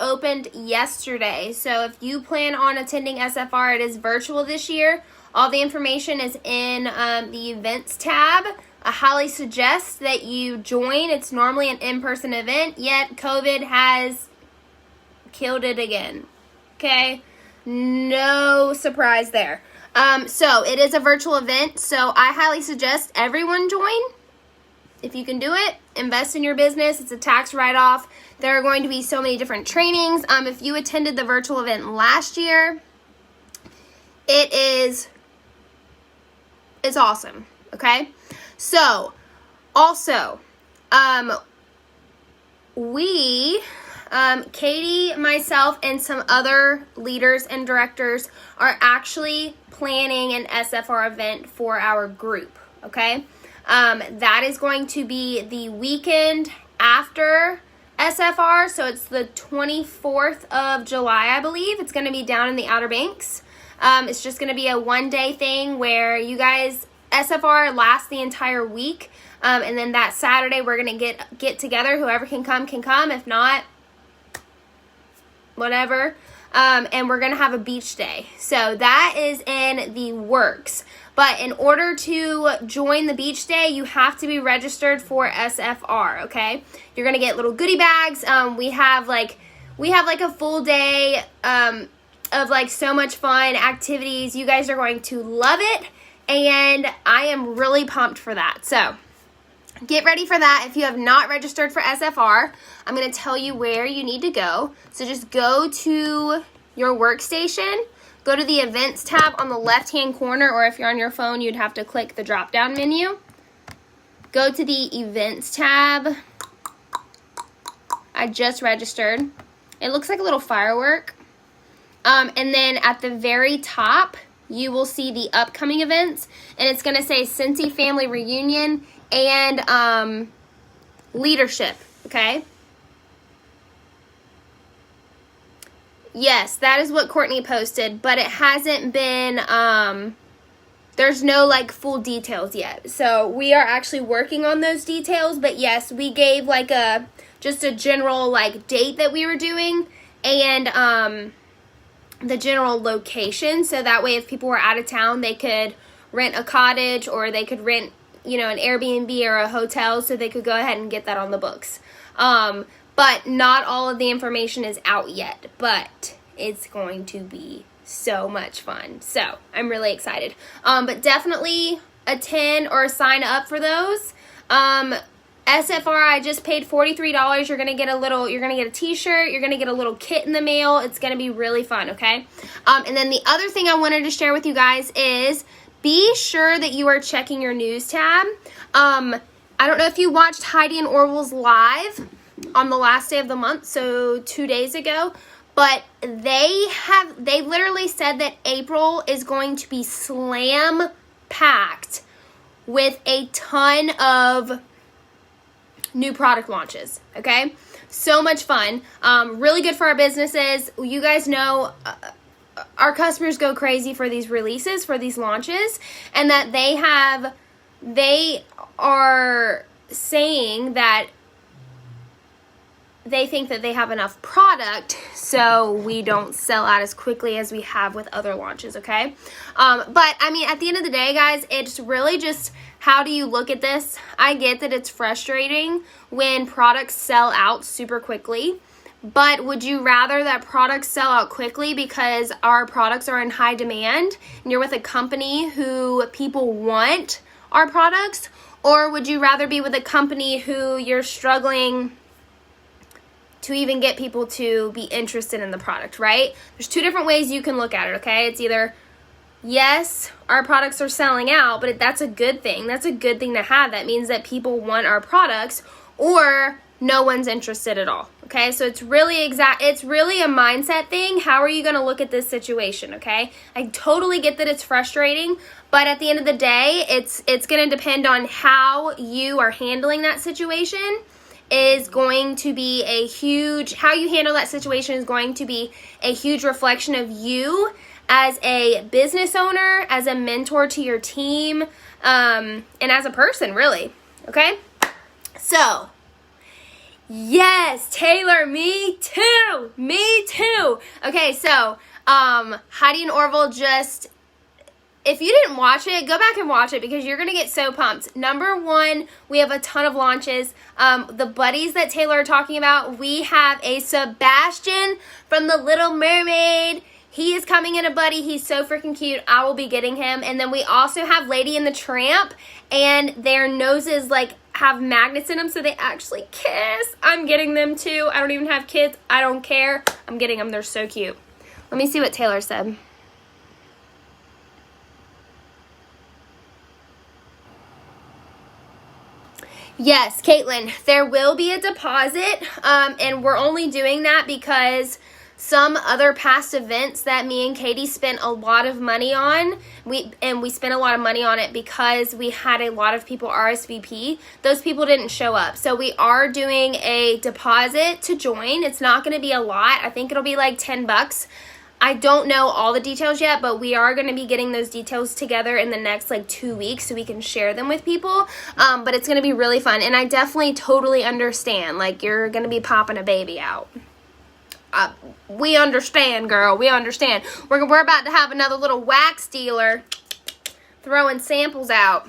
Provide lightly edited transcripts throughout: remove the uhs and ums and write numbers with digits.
Opened yesterday. So if you plan on attending SFR, it is virtual this year. All the information is in the events tab. I highly suggest that you join. It's normally an in-person event, yet COVID has killed it again. Okay? No surprise there. So it is a virtual event, so I highly suggest everyone join. If you can do it, invest in your business. It's a tax write-off. There are going to be so many different trainings. If you attended the virtual event last year, it's awesome, okay? So, also, Katie, myself, and some other leaders and directors are actually planning an SFR event for our group, okay? That is going to be the weekend after SFR, so it's the 24th of July, I believe. It's going to be down in the Outer Banks. It's just going to be a one-day thing where you guys, SFR lasts the entire week, and then that Saturday we're going to get together. Whoever can come can come. If not, whatever. And we're going to have a beach day. So that is in the works. But in order to join the beach day, you have to be registered for SFR, okay? You're going to get little goodie bags. We have like a full day of like so much fun activities. You guys are going to love it, and I am really pumped for that. So get ready for that. If you have not registered for SFR, I'm going to tell you where you need to go. So just go to your workstation, go to the events tab on the left-hand corner, or if you're on your phone, you'd have to click the drop-down menu. Go to the events tab. I just registered. It looks like a little firework. And then at the very top, you will see the upcoming events, and it's going to say Cincy Family Reunion and leadership, okay? Yes, that is what Courtney posted, but it hasn't been, there's no like full details yet. So we are actually working on those details, but yes, we gave like just a general like date that we were doing, and the general location, so that way if people were out of town, they could rent a cottage, or they could rent, an Airbnb or a hotel, so they could go ahead and get that on the books. But not all of the information is out yet, but it's going to be so much fun. So I'm really excited. But definitely attend or sign up for those. SFR, I just paid $43. You're gonna get a t-shirt, you're gonna get a little kit in the mail. It's gonna be really fun, okay? And then the other thing I wanted to share with you guys is be sure that you are checking your news tab. I don't know if you watched Heidi and Orville's live on the last day of the month, so 2 days ago, but they literally said that April is going to be slam packed with a ton of new product launches, okay? So much fun. Really good for our businesses. You guys know our customers go crazy for these releases, for these launches, and that they are saying that they think that they have enough product, so we don't sell out as quickly as we have with other launches, okay? But, I mean, at the end of the day, guys, it's really just how do you look at this? I get that it's frustrating when products sell out super quickly, but would you rather that products sell out quickly because our products are in high demand and you're with a company who people want our products, or would you rather be with a company who you're struggling to even get people to be interested in the product, right? There's two different ways you can look at it, okay? It's either, yes, our products are selling out, but that's a good thing. That's a good thing to have. That means that people want our products, or no one's interested at all, okay? So it's really a mindset thing. How are you going to look at this situation, okay? I totally get that it's frustrating, but at the end of the day, it's going to depend on how you are handling that situation. Is going to be how you handle that situation is going to be a huge reflection of you as a business owner, as a mentor to your team, and as a person, really, okay? So, Yes, Taylor, me too. Me too. Okay, so Heidi and Orville just, if you didn't watch it, go back and watch it because you're going to get so pumped. Number one, we have a ton of launches. The buddies that Taylor are talking about, we have a Sebastian from The Little Mermaid. He is coming in a buddy. He's so freaking cute. I will be getting him. And then we also have Lady and the Tramp, and their noses like have magnets in them so they actually kiss. I'm getting them too. I don't even have kids. I don't care. I'm getting them. They're so cute. Let me see what Taylor said. Yes, Caitlin, there will be a deposit, and we're only doing that because some other past events that me and Katie spent a lot of money on, we spent a lot of money on it because we had a lot of people RSVP. Those people didn't show up. So we are doing a deposit to join. It's not going to be a lot. I think it'll be like $10. I don't know all the details yet, but we are going to be getting those details together in the next like 2 weeks so we can share them with people. But it's going to be really fun. And I definitely totally understand. Like, you're going to be popping a baby out. We understand, girl. We understand. We're about to have another little wax dealer throwing samples out.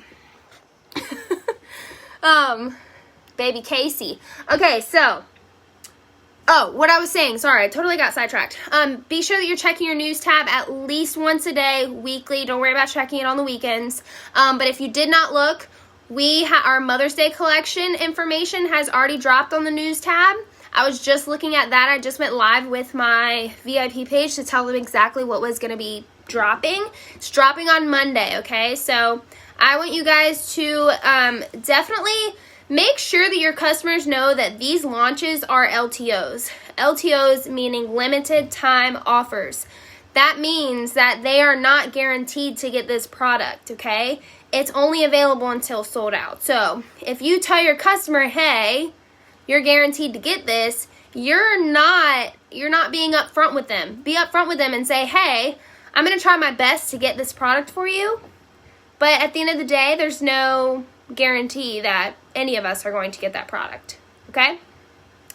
Baby Casey. Okay, so. Oh, what I was saying, sorry, I totally got sidetracked. Be sure that you're checking your news tab at least once a day, weekly. Don't worry about checking it on the weekends. But if you did not look, our Mother's Day collection information has already dropped on the news tab. I was just looking at that. I just went live with my VIP page to tell them exactly what was going to be dropping. It's dropping on Monday, okay? So I want you guys to definitely make sure that your customers know that these launches are LTOs. LTOs meaning limited time offers. That means that they are not guaranteed to get this product, okay? It's only available until sold out. So if you tell your customer, hey, you're guaranteed to get this, you're not being upfront with them. Be upfront with them and say, hey, I'm going to try my best to get this product for you. But at the end of the day, there's no guarantee that any of us are going to get that product. Okay?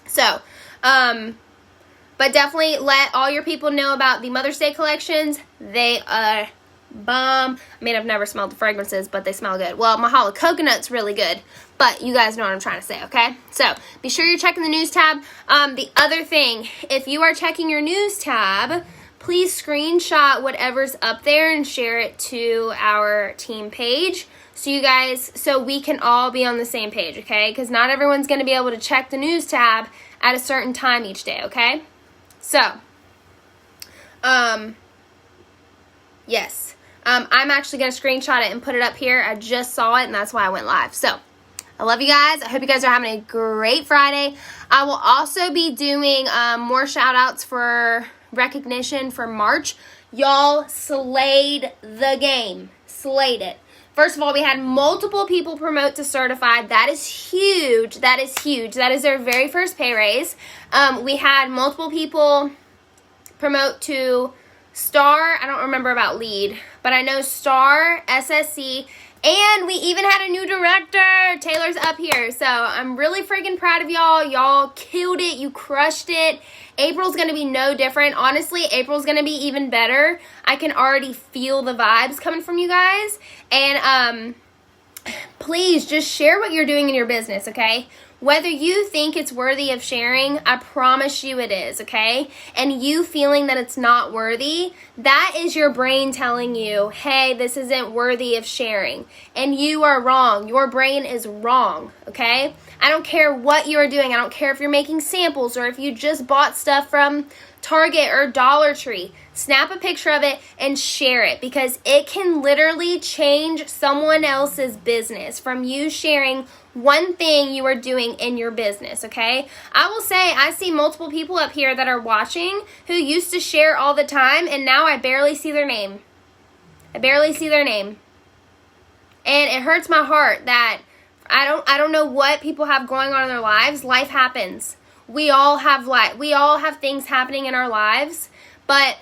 So, but definitely let all your people know about the Mother's Day collections. They are bomb. I mean, I've never smelled the fragrances, but they smell good. Well, Mahalo Coconut's really good, but you guys know what I'm trying to say, okay? So, be sure you're checking the news tab. The other thing, if you are checking your news tab, please screenshot whatever's up there and share it to our team page so we can all be on the same page, okay? Because not everyone's going to be able to check the news tab at a certain time each day, okay? So, yes. I'm actually going to screenshot it and put it up here. I just saw it, and that's why I went live. So, I love you guys. I hope you guys are having a great Friday. I will also be doing more shout-outs for recognition for March. Y'all slayed the game. Slayed it. First of all, we had multiple people promote to certified. That is huge. That is huge. That is their very first pay raise. We had multiple people promote to Star. I don't remember about lead, but I know Star, SSC, and we even had a new director. Taylor's up here. So I'm really freaking proud of y'all. Y'all killed it. You crushed it. April's going to be no different. Honestly, April's going to be even better. I can already feel the vibes coming from you guys. And please just share what you're doing in your business, okay? Whether you think it's worthy of sharing, I promise you it is, okay? And you feeling that it's not worthy, that is your brain telling you, hey, this isn't worthy of sharing. And you are wrong. Your brain is wrong, okay? I don't care what you are doing. I don't care if you're making samples or if you just bought stuff from Target or Dollar Tree. Snap a picture of it and share it because it can literally change someone else's business from you sharing one thing you are doing in your business, okay? I will say I see multiple people up here that are watching who used to share all the time and now I barely see their name. I barely see their name. And it hurts my heart that I don't know what people have going on in their lives. Life happens. We all have things happening in our lives, but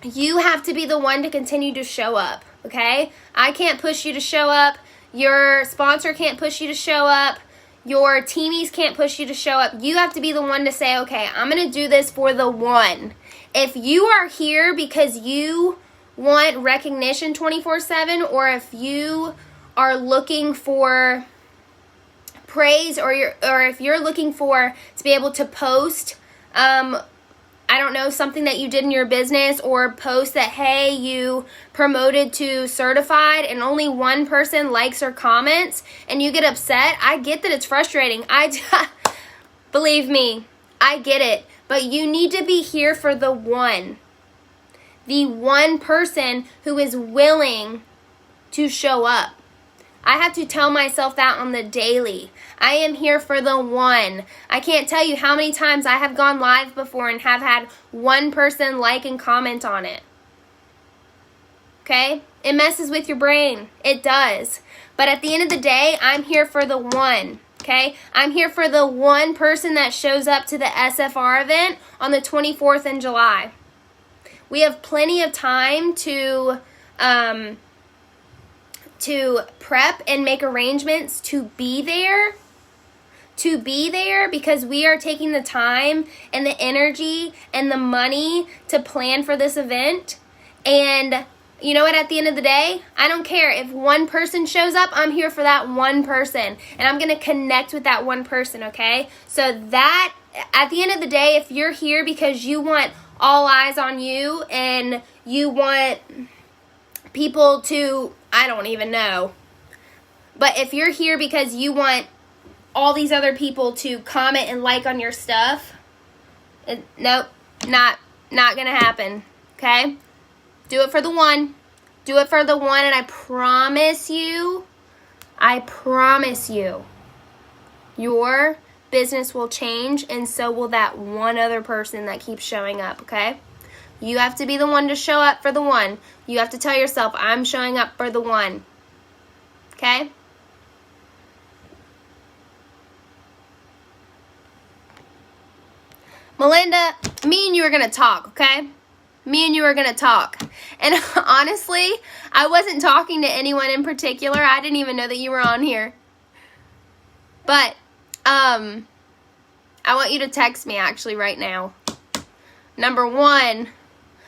you have to be the one to continue to show up, okay? I can't push you to show up. Your sponsor can't push you to show up. Your teamies can't push you to show up. You have to be the one to say, okay, I'm going to do this for the one. If you are here because you want recognition 24/7, or if you are looking for praise, or if you're looking for to be able to post, I don't know, something that you did in your business, or post that, hey, you promoted to certified and only one person likes or comments, and you get upset. I get that it's frustrating. Believe me, I get it. But you need to be here for the one person who is willing to show up. I have to tell myself that on the daily. I am here for the one. I can't tell you how many times I have gone live before and have had one person like and comment on it. Okay? It messes with your brain. It does. But at the end of the day, I'm here for the one. Okay? I'm here for the one person that shows up to the SFR event on the 24th in July. We have plenty of time to prep and make arrangements to be there. Because we are taking the time and the energy and the money to plan for this event. And you know what, at the end of the day, I don't care if one person shows up. I'm here for that one person, and I'm going to connect with that one person, okay? So that, at the end of the day, if you're here because you want all eyes on you and you want people to, I don't even know, but if you're here because you want all these other people to comment and like on your stuff, nope, not gonna happen, okay? Do it for the one. Do it for the one, and I promise you, your business will change, and so will that one other person that keeps showing up, okay? You have to be the one to show up for the one. You have to tell yourself, I'm showing up for the one. Okay? Melinda, me and you are going to talk, okay? Me and you are going to talk. And honestly, I wasn't talking to anyone in particular. I didn't even know that you were on here. But, I want you to text me actually right now. Number one,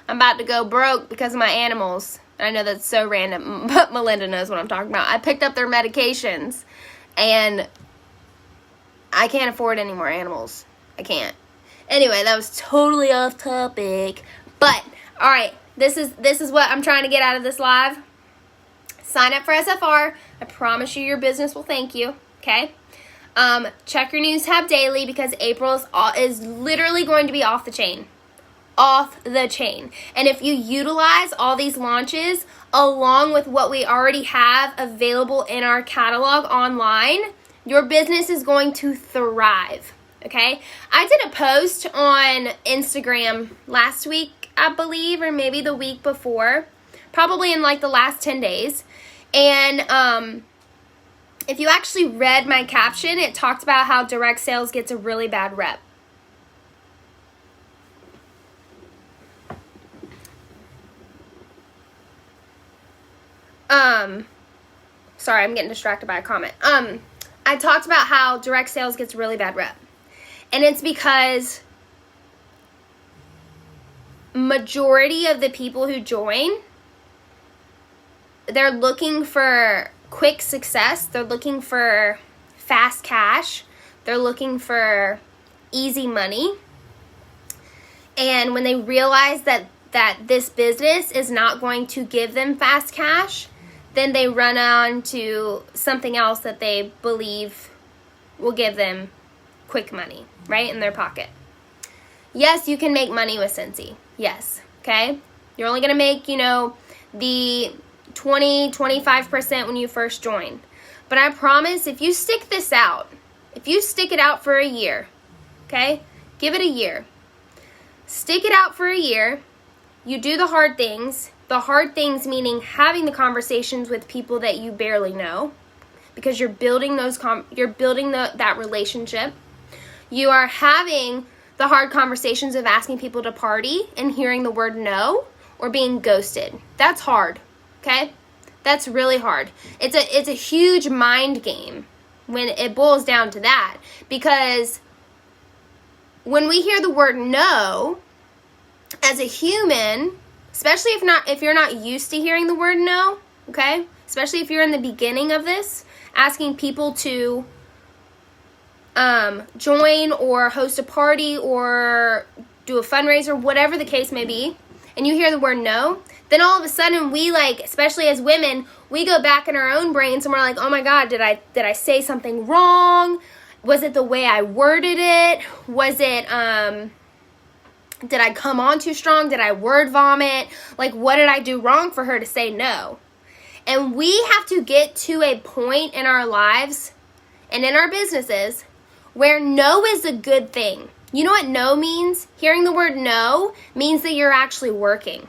I'm about to go broke because of my animals. I know that's so random, but Melinda knows what I'm talking about. I picked up their medications, and I can't afford any more animals. I can't. Anyway, that was totally off topic. But, alright, this is what I'm trying to get out of this live. Sign up for SFR. I promise you your business will thank you. Okay? Check your news tab daily, because April is literally going to be off the chain. Off the chain. And if you utilize all these launches along with what we already have available in our catalog online, your business is going to thrive. Okay? I did a post on Instagram last week, I believe, or maybe the week before, probably in like the last 10 days. And if you actually read my caption, it talked about how direct sales gets a really bad rep. Sorry, I'm getting distracted by a comment. I talked about how direct sales gets a really bad rep. And it's because majority of the people who join, they're looking for quick success. They're looking for fast cash. They're looking for easy money. And when they realize that this business is not going to give them fast cash, then they run on to something else that they believe will give them quick money, right, in their pocket. Yes, you can make money with Scentsy. Yes, okay? You're only going to make, the 20-25% when you first join. But I promise, if you stick this out, if you stick it out for a year, okay? Give it a year. Stick it out for a year. You do the hard things. The hard things meaning having the conversations with people that you barely know, because you're building that relationship. You are having the hard conversations of asking people to party and hearing the word no, or being ghosted. That's hard, okay? That's really hard. It's a huge mind game when it boils down to that. Because when we hear the word no, as a human, especially if you're not used to hearing the word no, okay? Especially if you're in the beginning of this, asking people to join or host a party or do a fundraiser, whatever the case may be, and you hear the word no, then all of a sudden we, like, especially as women, we go back in our own brains and we're like, oh my God, did I say something wrong? Was it the way I worded it? Was it, did I come on too strong? Did I word vomit? Like, what did I do wrong for her to say no? And we have to get to a point in our lives and in our businesses where no is a good thing. You know what no means? Hearing the word no means that you're actually working.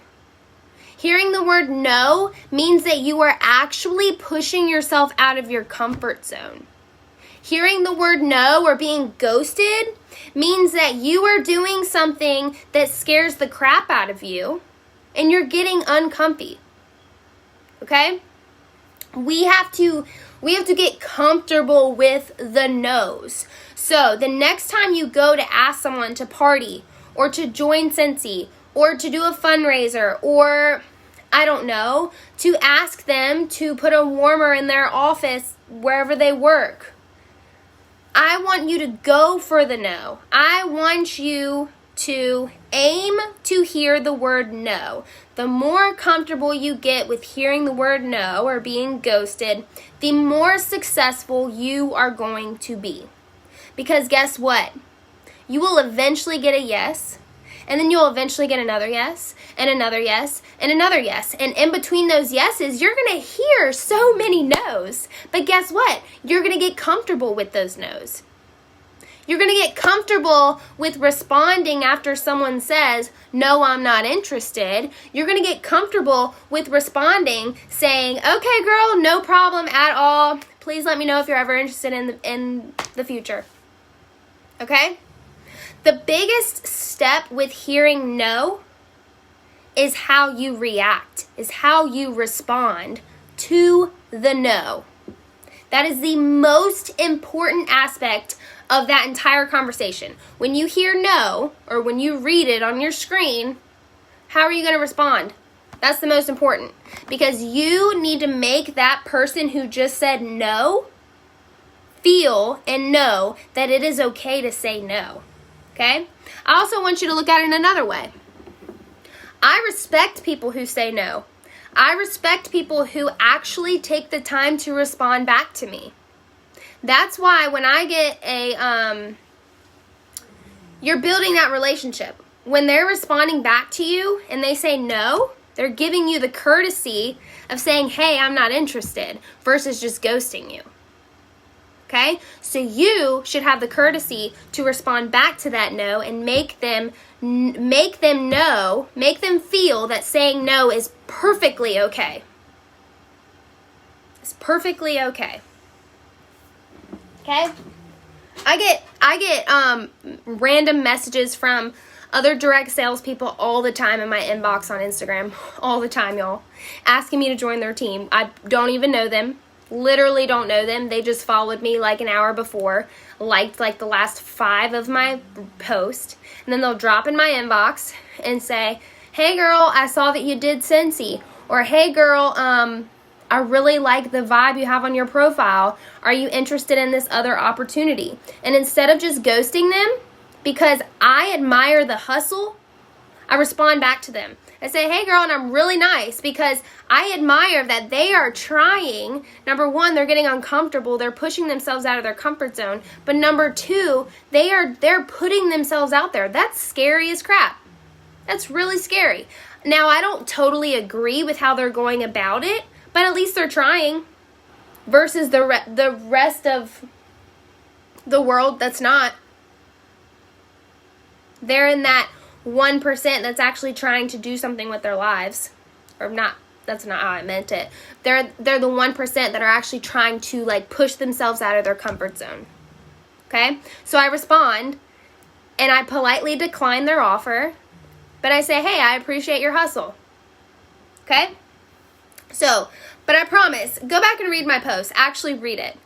Hearing the word no means that you are actually pushing yourself out of your comfort zone. Hearing the word no or being ghosted means that you are doing something that scares the crap out of you and you're getting uncomfy. Okay? We have to get comfortable with the no's. So the next time you go to ask someone to party or to join Scentsy or to do a fundraiser or, I don't know, to ask them to put a warmer in their office wherever they work, I want you to go for the no. I want you to aim to hear the word no. The more comfortable you get with hearing the word no or being ghosted, the more successful you are going to be. Because guess what? You will eventually get a yes, and then you'll eventually get another yes, and another yes, and another yes. And in between those yeses, you're going to hear so many no's. But guess what? You're going to get comfortable with those no's. You're going to get comfortable with responding after someone says, no, I'm not interested. You're going to get comfortable with responding, saying, okay, girl, no problem at all. Please let me know if you're ever interested in the future. Okay? The biggest step with hearing no is how you react, is how you respond to the no. That is the most important aspect of that entire conversation. When you hear no, or when you read it on your screen, how are you going to respond? That's the most important. Because you need to make that person who just said no feel and know that it is okay to say no. Okay? I also want you to look at it in another way. I respect people who say no. I respect people who actually take the time to respond back to me. That's why when I get you're building that relationship. When they're responding back to you and they say no, they're giving you the courtesy of saying, hey, I'm not interested, versus just ghosting you. Okay? So you should have the courtesy to respond back to that no and make them know, make them feel that saying no is perfectly okay. It's perfectly okay. Okay? I get random messages from other direct salespeople all the time in my inbox on Instagram. All the time, y'all. Asking me to join their team. I don't even know them. Literally don't know them. They just followed me like an hour before, liked like the last 5 of my posts, and then they'll drop in my inbox and say, hey girl, I saw that you did Scentsy, or hey girl, I really like the vibe you have on your profile. Are you interested in this other opportunity? And instead of just ghosting them, because I admire the hustle, I respond back to them. I say, hey girl, and I'm really nice because I admire that they are trying. Number 1, they're getting uncomfortable. They're pushing themselves out of their comfort zone. But number 2, they're putting themselves out there. That's scary as crap. That's really scary. Now, I don't totally agree with how they're going about it, but at least they're trying. Versus the rest of the world that's not. They're in that 1% that's actually trying to do something with their lives. Or not, that's not how I meant it. They're the 1% that are actually trying to like push themselves out of their comfort zone. Okay? So I respond and I politely decline their offer, but I say, hey, I appreciate your hustle. Okay? So, but I promise, go back and read my post. Actually read it.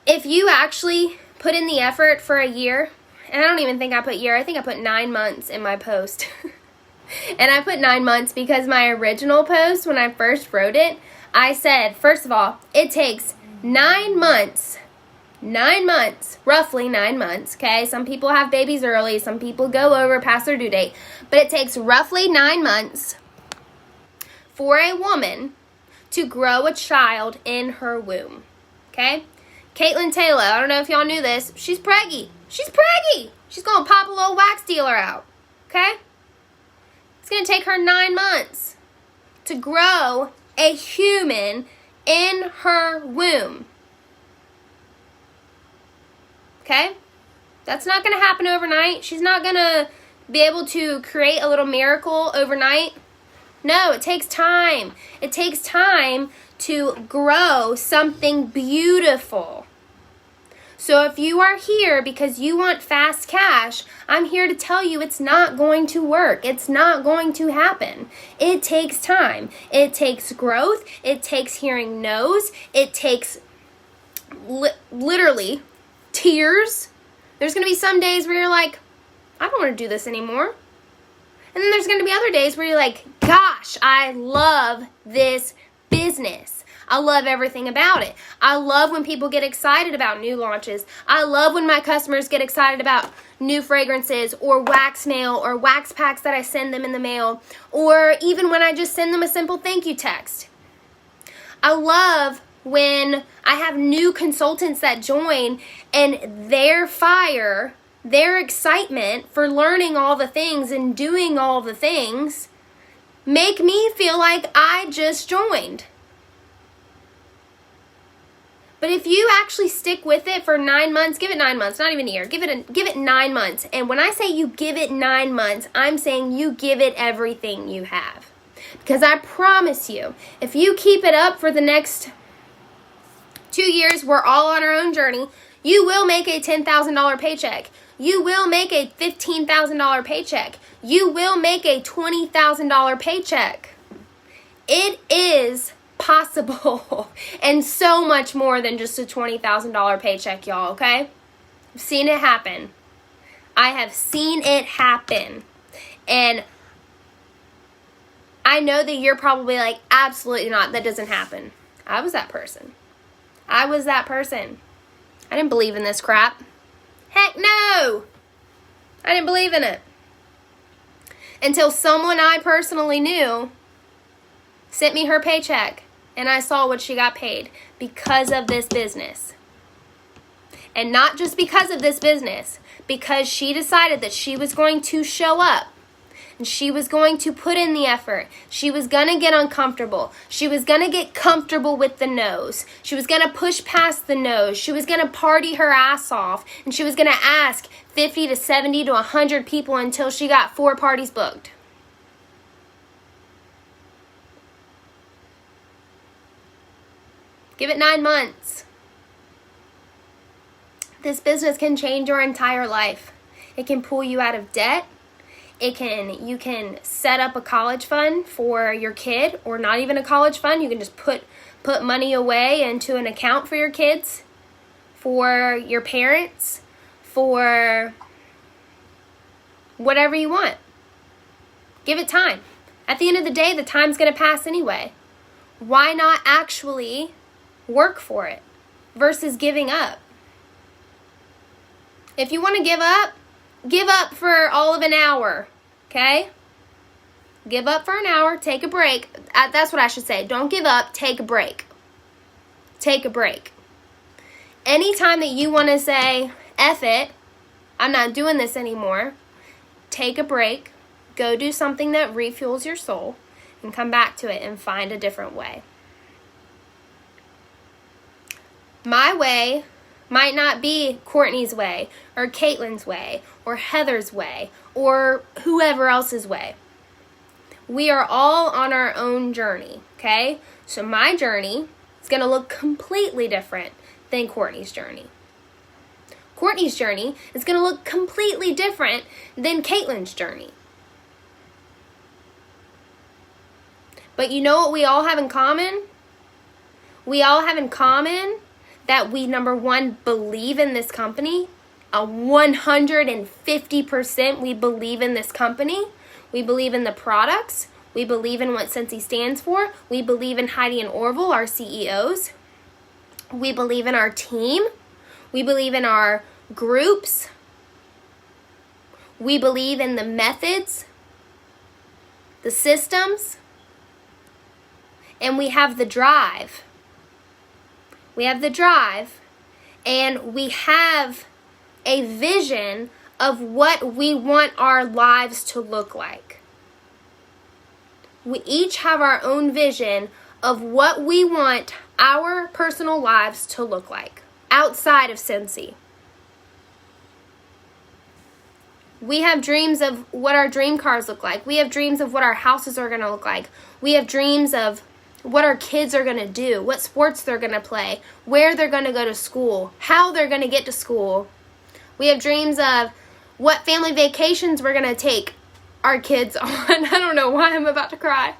If you actually put in the effort for a year, and I don't even think I put year, I think I put 9 months in my post. And I put 9 months because my original post, when I first wrote it, I said, first of all, it takes 9 months, roughly 9 months, okay? Some people have babies early, some people go over past their due date, but it takes roughly 9 months for a woman to grow a child in her womb, okay? Caitlin Taylor, I don't know if y'all knew this, she's preggy. She's preggy. She's going to pop a little wax dealer out, okay? It's going to take her 9 months to grow a human in her womb. Okay? That's not going to happen overnight. She's not going to be able to create a little miracle overnight. No, it takes time. It takes time to grow something beautiful. So if you are here because you want fast cash, I'm here to tell you it's not going to work. It's not going to happen. It takes time. It takes growth. It takes hearing no's. It takes literally tears. There's going to be some days where you're like, I don't want to do this anymore. And then there's going to be other days where you're like, gosh, I love this business. I love everything about it. I love when people get excited about new launches. I love when my customers get excited about new fragrances or wax mail or wax packs that I send them in the mail, or even when I just send them a simple thank you text. I love when I have new consultants that join and their fire, their excitement for learning all the things and doing all the things make me feel like I just joined. But if you actually stick with it for 9 months, give it 9 months, not even a year, give it 9 months. And when I say you give it 9 months, I'm saying you give it everything you have. Because I promise you, if you keep it up for the next 2 years, we're all on our own journey, you will make a $10,000 paycheck. You will make a $15,000 paycheck. You will make a $20,000 paycheck. It is possible, and so much more than just a $20,000 paycheck, y'all, okay? I've seen it happen. I have seen it happen. And I know that you're probably like, absolutely not, that doesn't happen. I was that person. I didn't believe in this crap. Heck no! I didn't believe in it. Until someone I personally knew sent me her paycheck, and I saw what she got paid because of this business. And not just because of this business, because she decided that she was going to show up, and she was going to put in the effort. She was going to get uncomfortable. She was going to get comfortable with the no's. She was going to push past the no's. She was going to party her ass off, and she was going to ask 50 to 70 to 100 people until she got 4 parties booked. Give it 9 months. This business can change your entire life. It can pull you out of debt. You can set up a college fund for your kid, or not even a college fund. You can just put money away into an account for your kids, for your parents, for whatever you want. Give it time. At the end of the day, the time's going to pass anyway. Why not actually work for it versus giving up? If you want to give up for all of an hour, okay? Give up for an hour, take a break. That's what I should say. Don't give up, take a break. Take a break. Anytime that you want to say, F it, I'm not doing this anymore, take a break, go do something that refuels your soul, and come back to it and find a different way. My way might not be Courtney's way, or Caitlin's way, or Heather's way, or whoever else's way. We are all on our own journey, okay? So my journey is going to look completely different than Courtney's journey. Courtney's journey is going to look completely different than Caitlin's journey. But you know what we all have in common? We all have in common that we, number one, believe in this company. 150% we believe in this company. We believe in the products. We believe in what Scentsy stands for. We believe in Heidi and Orville, our CEOs. We believe in our team. We believe in our groups. We believe in the methods, the systems, and we have the drive. We have the drive, and we have a vision of what we want our lives to look like. We each have our own vision of what we want our personal lives to look like outside of Scentsy. We have dreams of what our dream cars look like. We have dreams of what our houses are going to look like. We have dreams of what our kids are going to do, what sports they're going to play, where they're going to go to school, how they're going to get to school. We have dreams of what family vacations we're going to take our kids on. I don't know why I'm about to cry.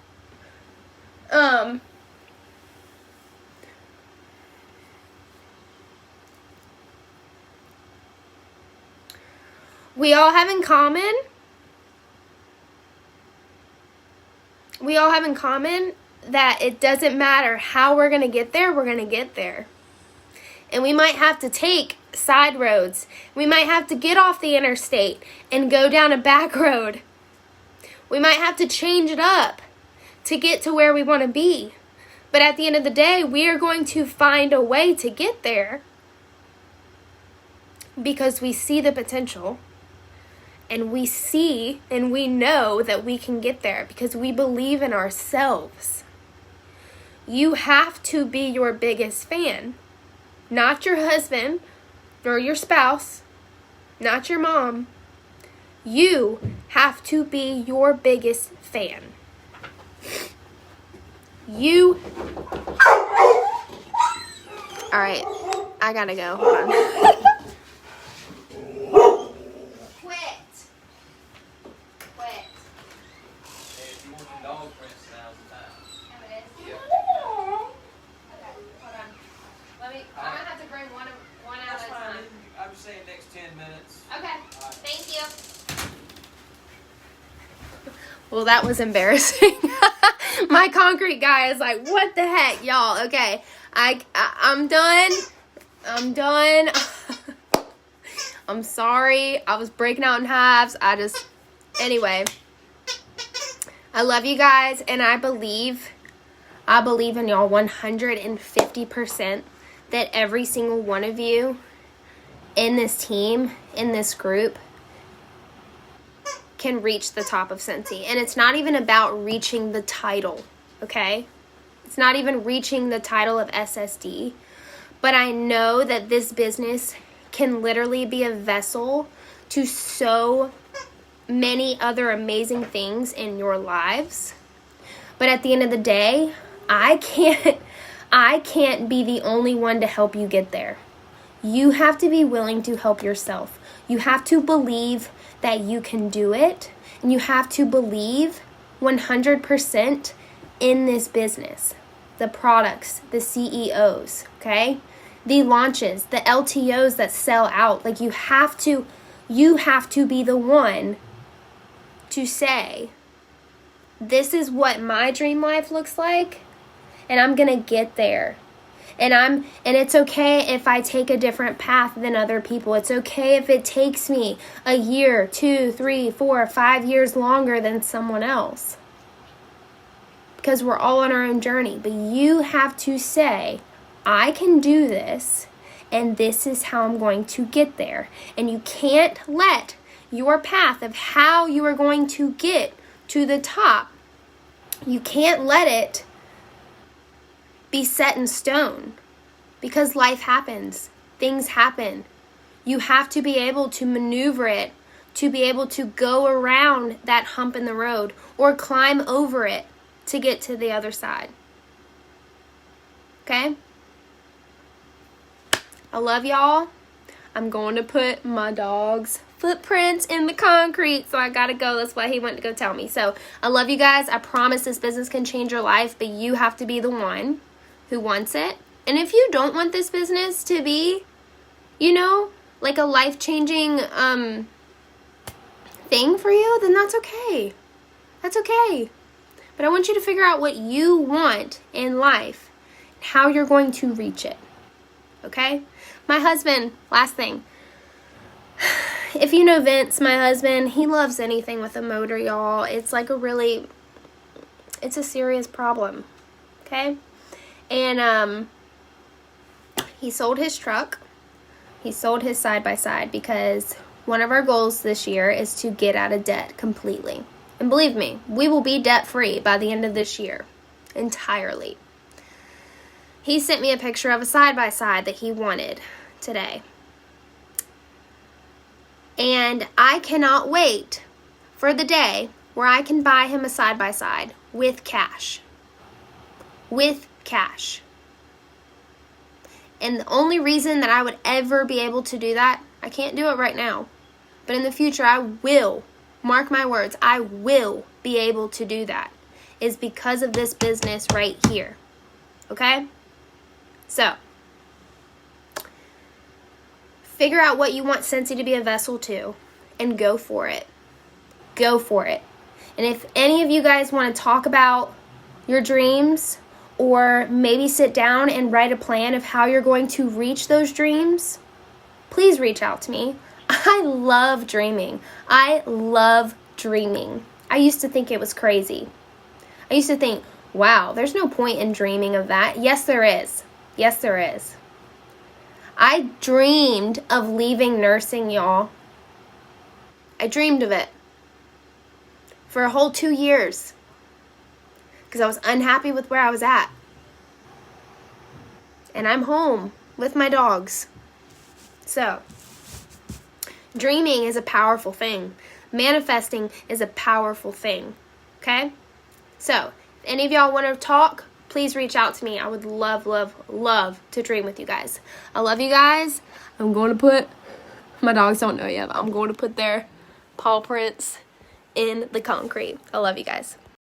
We all have in common that it doesn't matter how we're going to get there, we're going to get there. And we might have to take side roads. We might have to get off the interstate and go down a back road. We might have to change it up to get to where we want to be. But at the end of the day, we are going to find a way to get there because we see the potential. And we see and we know that we can get there because we believe in ourselves. You have to be your biggest fan. Not your husband or your spouse. Not your mom. You have to be your biggest fan. Alright, I gotta go. Hold on. Well, that was embarrassing. My concrete guy is like, what the heck, y'all? Okay, I'm done. I'm sorry. I was breaking out in halves. Anyway. I love you guys, and I believe in y'all 150% that every single one of you in this team, in this group, can reach the top of Scentsy. And it's not even about reaching the title, okay? It's not even reaching the title of SSD. But I know that this business can literally be a vessel to so many other amazing things in your lives. But at the end of the day, I can't be the only one to help you get there. You have to be willing to help yourself. You have to believe that you can do it, and you have to believe 100% in this business. The products, the CEOs, okay? The launches, the LTOs that sell out. Like you have to be the one to say, this is what my dream life looks like, and I'm gonna get there. And it's okay if I take a different path than other people. It's okay if it takes me a year, 2, 3, 4, 5 years longer than someone else. Because we're all on our own journey. But you have to say, I can do this, and this is how I'm going to get there. And you can't let your path of how you are going to get to the top, you can't let it be set in stone, because life happens. Things happen. You have to be able to maneuver it, to be able to go around that hump in the road or climb over it to get to the other side. Okay? I love y'all. I'm going to put my dog's footprints in the concrete, so I gotta go. That's what he went to go tell me. So I love you guys. I promise this business can change your life, but you have to be the one who wants it. And if you don't want this business to be, like a life-changing thing for you, then that's okay. That's okay. But I want you to figure out what you want in life and how you're going to reach it. Okay? My husband, last thing. If you know Vince, my husband, he loves anything with a motor, y'all. It's like it's a serious problem. Okay? And he sold his truck. He sold his side-by-side because one of our goals this year is to get out of debt completely. And believe me, we will be debt-free by the end of this year. Entirely. He sent me a picture of a side-by-side that he wanted today. And I cannot wait for the day where I can buy him a side-by-side with cash. With cash. And the only reason that I would ever be able to do that, I can't do it right now, but in the future I will, mark my words, I will be able to do that, is because of this business right here. Okay? So, figure out what you want Scentsy to be a vessel to, and go for it. Go for it. And if any of you guys want to talk about your dreams, or maybe sit down and write a plan of how you're going to reach those dreams, please reach out to me. I love dreaming. I love dreaming. I used to think it was crazy. I used to think, wow, there's no point in dreaming of that. Yes, there is. Yes, there is. I dreamed of leaving nursing, y'all. I dreamed of it for a whole 2 years. Because I was unhappy with where I was at. And I'm home with my dogs. So, dreaming is a powerful thing. Manifesting is a powerful thing. Okay? So, if any of y'all want to talk, please reach out to me. I would love, love, love to dream with you guys. I love you guys. I'm going to put, my dogs don't know yet, but I'm going to put their paw prints in the concrete. I love you guys.